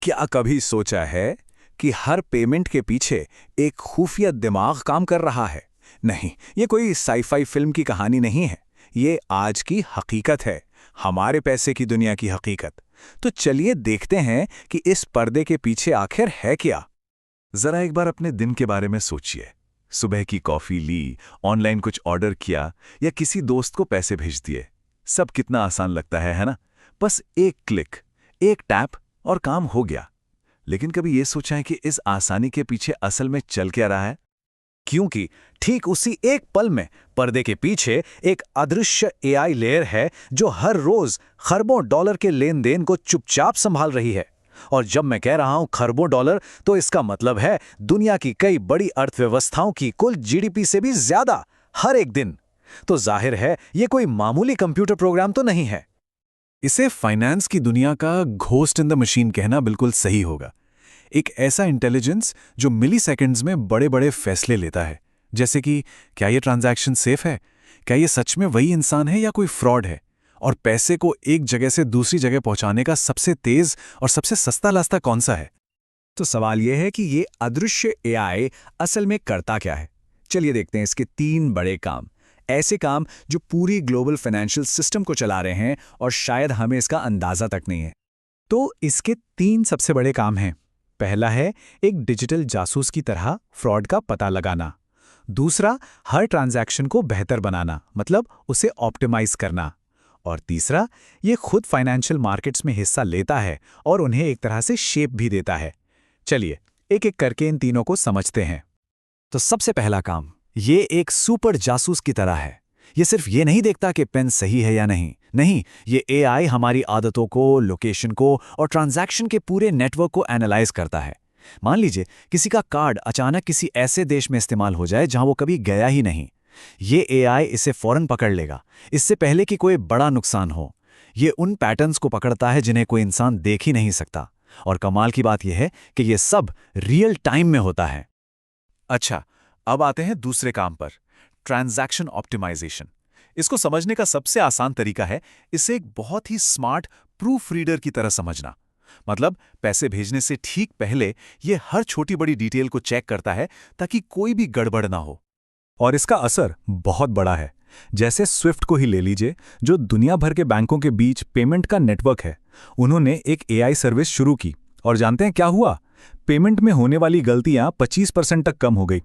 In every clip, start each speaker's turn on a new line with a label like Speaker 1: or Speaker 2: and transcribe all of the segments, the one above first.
Speaker 1: क्या कभी सोचा है कि हर पेमेंट के पीछे एक खुफिया दिमाग काम कर रहा है? नहीं, ये कोई साई-फाई फिल्म की कहानी नहीं है। ये आज की हकीकत है, हमारे पैसे की दुनिया की हकीकत। तो चलिए देखते हैं कि इस पर्दे के पीछे आखिर है क्या। जरा एक बार अपने दिन के बारे में सोचिए। सुबह की कॉफी ली, ऑनलाइन कुछ ऑर्डर किया या किसी दोस्त को पैसे भेज दिए। सब कितना आसान लगता है ना? बस एक क्लिक, एक टैप और काम हो गया। लेकिन कभी ये सोचा है कि इस आसानी के पीछे असल में चल क्या रहा है? क्योंकि ठीक उसी एक पल में पर्दे के पीछे एक अदृश्य एआई लेयर है जो हर रोज खरबों डॉलर के लेन देन को चुपचाप संभाल रही है। और जब मैं कह रहा हूं खरबों डॉलर, तो इसका मतलब है दुनिया की कई बड़ी अर्थव्यवस्थाओं की कुल जीडीपी से भी ज्यादा हर एक दिन। तो जाहिर है ये कोई मामूली कंप्यूटर प्रोग्राम तो नहीं है। इसे फाइनेंस की दुनिया का घोस्ट इन द मशीन कहना बिल्कुल सही होगा। एक ऐसा इंटेलिजेंस जो मिली सेकेंड्स में बड़े बड़े फैसले लेता है, जैसे कि क्या ये ट्रांजैक्शन सेफ है, क्या ये सच में वही इंसान है या कोई फ्रॉड है, और पैसे को एक जगह से दूसरी जगह पहुंचाने का सबसे तेज और सबसे सस्ता रास्ता कौन सा है। तो सवाल यह है कि ये अदृश्य एआई असल में करता क्या है। चलिए देखते हैं इसके 3 बड़े काम, ऐसे काम जो पूरी ग्लोबल फाइनेंशियल सिस्टम को चला रहे हैं और शायद हमें इसका अंदाजा तक नहीं है। तो इसके 3 सबसे बड़े काम हैं। पहला है एक डिजिटल जासूस की तरह फ्रॉड का पता लगाना। दूसरा, हर ट्रांजैक्शन को बेहतर बनाना, मतलब उसे ऑप्टिमाइज करना। और तीसरा, ये खुद फाइनेंशियल मार्केट्स में हिस्सा लेता है और उन्हें एक तरह से शेप भी देता है। चलिए एक एक करके इन तीनों को समझते हैं। तो सबसे पहला काम, ये एक सुपर जासूस की तरह है। ये सिर्फ ये नहीं देखता कि पेन सही है या नहीं, ये एआई हमारी आदतों को, लोकेशन को और ट्रांजैक्शन के पूरे नेटवर्क को एनालाइज करता है। मान लीजिए किसी का कार्ड अचानक किसी ऐसे देश में इस्तेमाल हो जाए जहां वो कभी गया ही नहीं। ये एआई इसे फौरन पकड़ लेगा, इससे पहले कि कोई बड़ा नुकसान हो। ये उन पैटर्न्स को पकड़ता है जिन्हें कोई इंसान देख ही नहीं सकता। और कमाल की बात यह है कि ये सब रियल टाइम में होता है। अच्छा, अब आते हैं दूसरे काम पर, ट्रांजैक्शन ऑप्टिमाइजेशन। इसको समझने का सबसे आसान तरीका है इसे एक बहुत ही स्मार्ट प्रूफ रीडर की तरह समझना। मतलब पैसे भेजने से ठीक पहले ये हर छोटी बड़ी डिटेल को चेक करता है ताकि कोई भी गड़बड़ ना हो। और इसका असर बहुत बड़ा है। जैसे स्विफ्ट को ही ले लीजिए, जो दुनिया भर के बैंकों के बीच पेमेंट का नेटवर्क है। उन्होंने एक एआई सर्विस शुरू की और जानते हैं क्या हुआ? पेमेंट में होने वाली गलतियां 25% तक कम हो गई।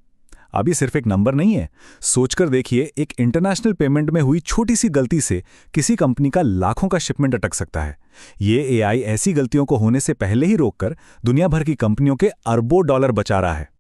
Speaker 1: अभी सिर्फ एक नंबर नहीं है, सोचकर देखिए, एक इंटरनेशनल पेमेंट में हुई छोटी सी गलती से किसी कंपनी का लाखों का शिपमेंट अटक सकता है। ये एआई ऐसी गलतियों को होने से पहले ही रोककर दुनिया भर की कंपनियों के अरबों डॉलर बचा रहा है।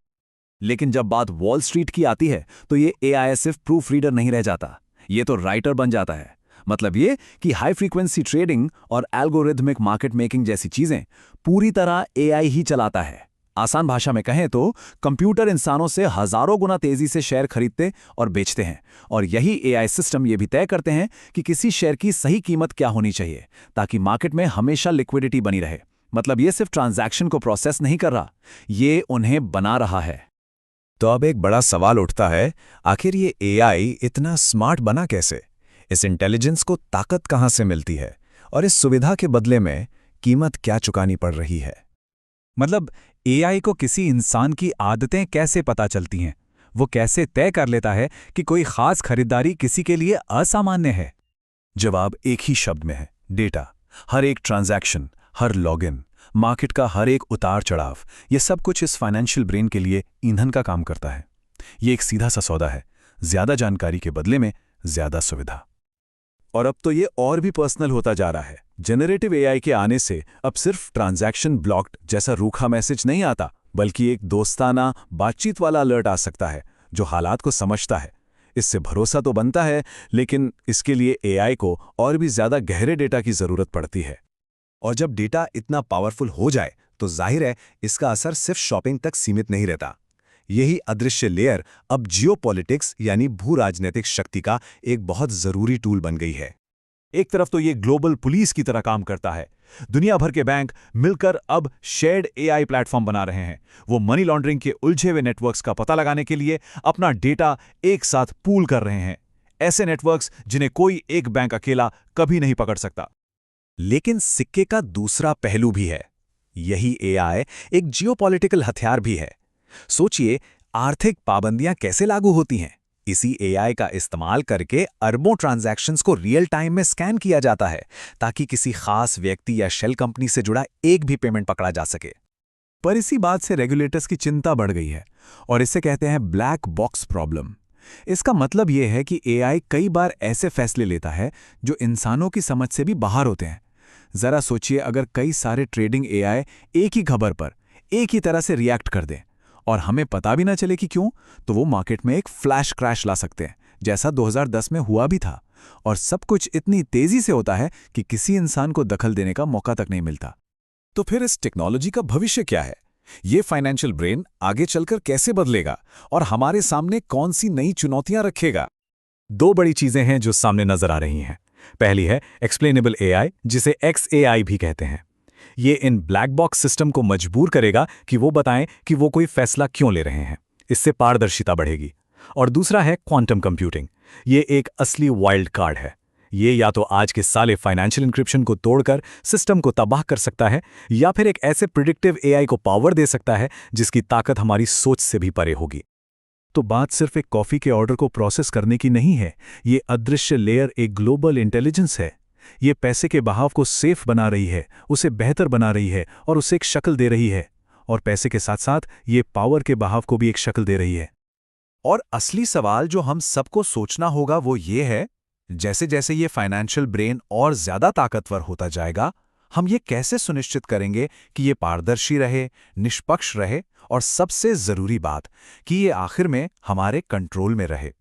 Speaker 1: लेकिन जब बात वॉल स्ट्रीट की आती है तो ये एआई सिर्फ प्रूफ रीडर नहीं रह जाता, ये तो राइटर बन जाता है। मतलब ये कि हाई फ्रीक्वेंसी ट्रेडिंग और एल्गोरिथमिक मार्केट मेकिंग जैसी चीजें पूरी तरह एआई ही चलाता है। आसान भाषा में कहें तो कंप्यूटर इंसानों से हजारों गुना तेजी से शेयर खरीदते और बेचते हैं, और यही एआई सिस्टम ये भी तय करते हैं कि किसी शेयर की सही कीमत क्या होनी चाहिए ताकि मार्केट में हमेशा लिक्विडिटी बनी रहे। मतलब ये सिर्फ ट्रांजैक्शन को प्रोसेस नहीं कर रहा, ये उन्हें बना रहा है। तो अब एक बड़ा सवाल उठता है, आखिर ये एआई इतना स्मार्ट बना कैसे? इस इंटेलिजेंस को ताकत कहां से मिलती है और इस सुविधा के बदले में कीमत क्या चुकानी पड़ रही है? मतलब एआई को किसी इंसान की आदतें कैसे पता चलती हैं? वो कैसे तय कर लेता है कि कोई खास खरीदारी किसी के लिए असामान्य है? जवाब एक ही शब्द में है, डेटा। हर एक ट्रांजैक्शन, हर लॉगिन, मार्केट का हर एक उतार चढ़ाव, ये सब कुछ इस फाइनेंशियल ब्रेन के लिए ईंधन का काम करता है। ये एक सीधा सा सौदा है, ज्यादा जानकारी के बदले में ज्यादा सुविधा। और अब तो ये और भी पर्सनल होता जा रहा है। जनरेटिव एआई के आने से अब सिर्फ ट्रांजैक्शन ब्लॉक्ड जैसा रूखा मैसेज नहीं आता, बल्कि एक दोस्ताना बातचीत वाला अलर्ट आ सकता है जो हालात को समझता है। इससे भरोसा तो बनता है, लेकिन इसके लिए एआई को और भी ज्यादा गहरे डेटा की जरूरत पड़ती है। और जब डेटा इतना पावरफुल हो जाए तो जाहिर है इसका असर सिर्फ शॉपिंग तक सीमित नहीं रहता। यही अदृश्य लेयर अब जियोपॉलिटिक्स यानी भू राजनीतिक शक्ति का एक बहुत जरूरी टूल बन गई है। एक तरफ तो ये ग्लोबल पुलिस की तरह काम करता है। दुनिया भर के बैंक मिलकर अब शेयर्ड एआई प्लेटफॉर्म बना रहे हैं। वो मनी लॉन्ड्रिंग के उलझे हुए नेटवर्क्स का पता लगाने के लिए अपना डेटा एक साथ पूल कर रहे हैं, ऐसे नेटवर्क्स जिन्हें कोई एक बैंक अकेला कभी नहीं पकड़ सकता। लेकिन सिक्के का दूसरा पहलू भी है, यही एआई एक जियोपॉलिटिकल हथियार भी है। सोचिए, आर्थिक पाबंदियां कैसे लागू होती हैं। इसी एआई का इस्तेमाल करके अरबों ट्रांजैक्शंस को रियल टाइम में स्कैन किया जाता है, ताकि किसी खास व्यक्ति या शेल कंपनी से जुड़ा एक भी पेमेंट पकड़ा जा सके। पर इसी बात से रेगुलेटर्स की चिंता बढ़ गई है, और इसे कहते हैं ब्लैक बॉक्स प्रॉब्लम। इसका मतलब यह है कि एआई कई बार ऐसे फैसले लेता है जो इंसानों की समझ से भी बाहर होते हैं। जरा सोचिए, अगर कई सारे ट्रेडिंग एआई एक ही खबर पर एक ही तरह से रिएक्ट कर दें और हमें पता भी ना चले कि क्यों, तो वो मार्केट में एक फ्लैश क्रैश ला सकते हैं, जैसा 2010 में हुआ भी था। और सब कुछ इतनी तेजी से होता है कि किसी इंसान को दखल देने का मौका तक नहीं मिलता। तो फिर इस टेक्नोलॉजी का भविष्य क्या है? ये फाइनेंशियल ब्रेन आगे चलकर कैसे बदलेगा और हमारे सामने कौन सी नई चुनौतियां रखेगा? दो बड़ी चीजें हैं जो सामने नजर आ रही हैं। पहली है एक्सप्लेनेबल एआई, जिसे XAI भी कहते हैं। ये इन ब्लैक बॉक्स सिस्टम को मजबूर करेगा कि वो बताएं कि वो कोई फैसला क्यों ले रहे हैं। इससे पारदर्शिता बढ़ेगी। और दूसरा है क्वांटम कंप्यूटिंग। ये एक असली वाइल्ड कार्ड है। ये या तो आज के साले फाइनेंशियल इंक्रिप्शन को तोड़कर सिस्टम को तबाह कर सकता है, या फिर एक ऐसे प्रिडिक्टिव एआई को पावर दे सकता है जिसकी ताकत हमारी सोच से भी परे होगी। तो बात सिर्फ एक कॉफी के ऑर्डर को प्रोसेस करने की नहीं है। ये अदृश्य लेयर एक ग्लोबल इंटेलिजेंस है। ये पैसे के बहाव को सेफ बना रही है, उसे बेहतर बना रही है और उसे एक शक्ल दे रही है। और पैसे के साथ साथ ये पावर के बहाव को भी एक शक्ल दे रही है। और असली सवाल जो हम सबको सोचना होगा वो ये है, जैसे जैसे ये फाइनेंशियल ब्रेन और ज्यादा ताकतवर होता जाएगा, हम ये कैसे सुनिश्चित करेंगे कि ये पारदर्शी रहे, निष्पक्ष रहे और सबसे जरूरी बात कि ये आखिर में हमारे कंट्रोल में रहे।